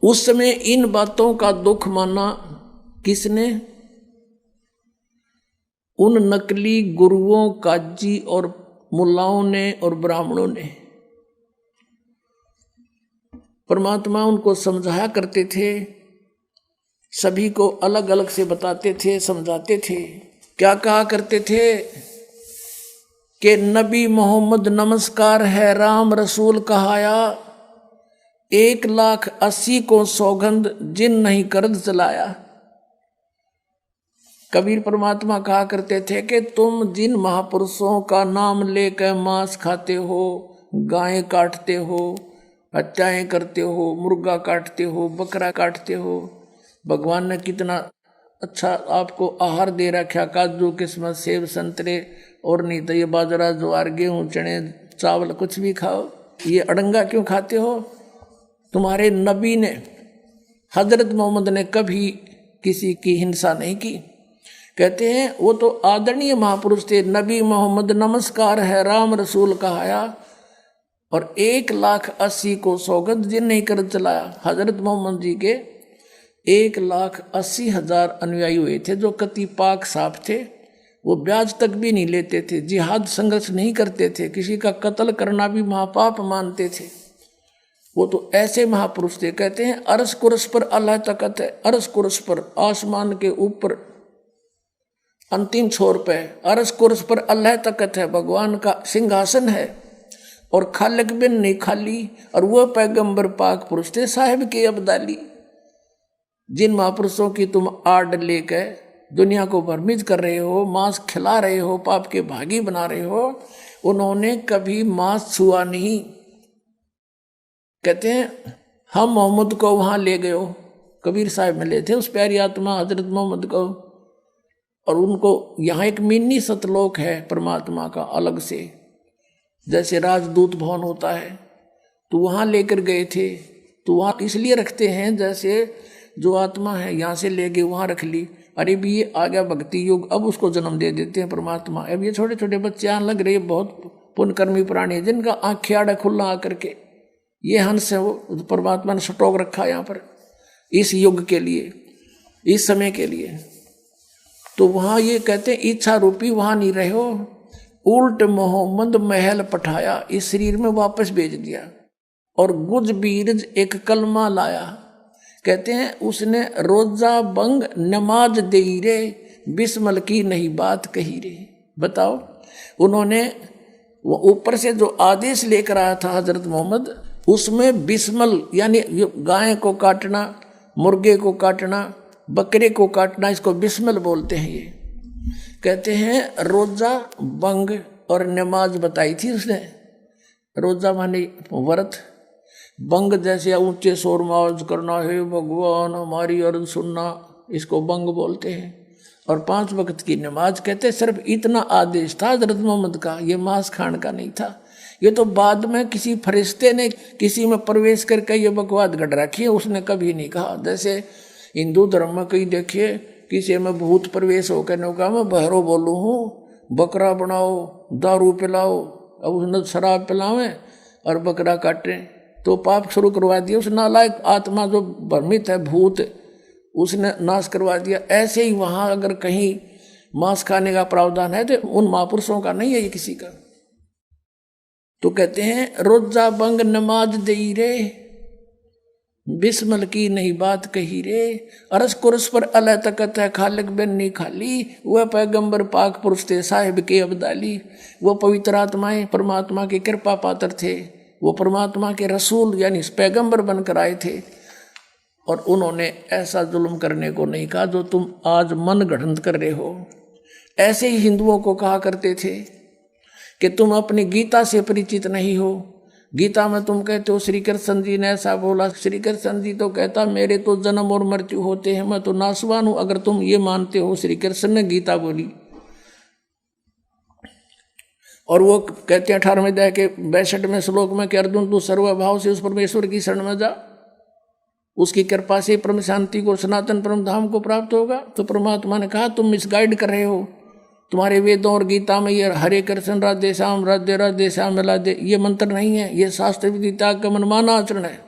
उस समय इन बातों का दुख माना किसने? उन नकली गुरुओं, काजी और मुल्लाओं ने और ब्राह्मणों ने। परमात्मा उनको समझाया करते थे, सभी को अलग अलग से बताते थे, समझाते थे। क्या कहा करते थे कि नबी मोहम्मद नमस्कार है, राम रसूल कहाया, 1,80,000 को सौगंध जिन नहीं करद चलाया। कबीर परमात्मा कहा करते थे कि तुम जिन महापुरुषों का नाम लेकर मांस खाते हो, गायें काटते हो, हत्याएं करते हो, मुर्गा काटते हो, बकरा काटते हो, भगवान ने कितना अच्छा आपको आहार दे रखा, काजू किस्मत सेब संतरे, और नहीं तो ये बाजरा ज्वार गेहूं चने चावल कुछ भी खाओ, ये अड़ंगा क्यों खाते हो? तुम्हारे नबी ने, हजरत मोहम्मद ने कभी किसी की हिंसा नहीं की। कहते हैं वो तो आदरणीय महापुरुष थे। नबी मोहम्मद नमस्कार है, राम रसूल कहाया, और 1,80,000 को सौगंध जिन नहीं कर चलाया। हजरत मोहम्मद जी के 1,80,000 अनुयायी हुए थे जो कति पाक साफ थे। वो ब्याज तक भी नहीं लेते थे, जिहाद संघर्ष नहीं करते थे, किसी का कत्ल करना भी महापाप मानते थे। वो तो ऐसे महापुरुष थे। कहते हैं अरस कुरस पर अल्लाह तकत है, अरस कुरस पर आसमान के ऊपर अंतिम छोर पे अरस कुरस पर अल्लाह तकत है, भगवान का सिंहासन है, और खालिक बिन नहीं खाली, और वह पैगंबर पाक पुरुष थे साहिब के अब्दाली। जिन महापुरुषों की तुम आड़ लेकर दुनिया को भ्रमित कर रहे हो, मांस खिला रहे हो, पाप के भागी बना रहे हो, उन्होंने कभी मांस छुआ नहीं। कहते हैं हम मोहम्मद को वहां ले गए हो, कबीर साहब मिले थे उस प्यारी आत्मा हजरत मोहम्मद को, और उनको यहाँ एक मिनी सतलोक है परमात्मा का अलग से, जैसे राजदूत भवन होता है, तो वहाँ लेकर गए थे। तो वहाँ इसलिए रखते हैं जैसे जो आत्मा है यहाँ से ले गए वहाँ रख ली, अरे भी ये आ गया भक्ति युग, अब उसको जन्म दे देते हैं परमात्मा। अब ये छोटे छोटे बच्चे आने लग रहे, बहुत पुण्यकर्मी प्राणी है जिनका आँख आड़ा खुला आकर के, ये हंस है, वो परमात्मा ने स्टॉक रखा यहाँ पर इस युग के लिए, इस समय के लिए। तो वहाँ ये कहते हैं इच्छा रूपी वहाँ नहीं रहे हो, उल्ट मोहम्मद महल पठाया, इस शरीर में वापस भेज दिया, और गुज बीरज एक कलमा लाया। कहते हैं उसने रोजा बंग नमाज दे रे, बिस्मल की नहीं बात कही रे। बताओ, उन्होंने वो ऊपर से जो आदेश लेकर आया था हजरत मोहम्मद, उसमें बिस्मल यानी गाय को काटना, मुर्गे को काटना, बकरे को काटना, इसको बिस्मल बोलते हैं। ये कहते हैं रोजा बंग और नमाज बताई थी उसने। रोजा माने व्रत, बंग जैसे ऊंचे शोर माज करना है, भगवान हमारी अर्ज सुनना, इसको बंग बोलते हैं। और 5 वक्त की नमाज। कहते हैं सिर्फ इतना आदेश था हजरत मोहम्मद का, ये मांस खाने का नहीं था। ये तो बाद में किसी फरिश्ते ने किसी में प्रवेश करके ये बकवाद गढ़ रखी है, उसने कभी नहीं कहा। जैसे हिंदू धर्म में कहीं देखिए किसी में भूत प्रवेश होकर नौका में बहरो बोलू हूँ, बकरा बनाओ, दारू पिलाओ, अब उसने शराब पिलावे और बकरा काटे, तो पाप शुरू करवा दिया। उस नालायक आत्मा जो भ्रमित है, भूत, उसने नाश करवा दिया। ऐसे ही वहाँ अगर कहीं मांस खाने का प्रावधान है तो उन महापुरुषों का नहीं है, ये किसी का। तो कहते हैं रोजा बंग नमाज दई रे, बिस्मल की नहीं बात कही रे, अरस कुरस पर अल्लाह तकत है, खालिक बिन नहीं खाली, वह पैगंबर पाक पुरुष थे साहिब के अब्दाली। वो पवित्र आत्माएं परमात्मा के कृपा पात्र थे, वो परमात्मा के रसूल यानी पैगंबर बनकर आए थे, और उन्होंने ऐसा जुल्म करने को नहीं कहा जो तुम आज मन गढ़ंत कर रहे हो। ऐसे ही हिंदुओं को कहा करते थे कि तुम अपनी गीता से परिचित नहीं हो। गीता में तुम कहते हो श्री कृष्ण जी ने ऐसा बोला, श्री कृष्ण जी तो कहता मेरे तो जन्म और मृत्यु होते हैं, मैं तो नासवान हूं। अगर तुम ये मानते हो श्री कृष्ण ने गीता बोली, और वो कहते हैं 18वें अध्याय के 62वें श्लोक में कि अर्जुन तू सर्वभाव से उस परमेश्वर की शरण में जा, उसकी कृपा से परम शांति को, सनातन परम धाम को प्राप्त होगा। तो परमात्मा ने कहा तुम मिसगाइड कर रहे हो, तुम्हारे वेदों और गीता में ये हरे कृष्ण राधे श्याम राधे राधे श्याम राधे ये मंत्र नहीं है, ये शास्त्र विदिता का मनमाना आचरण है।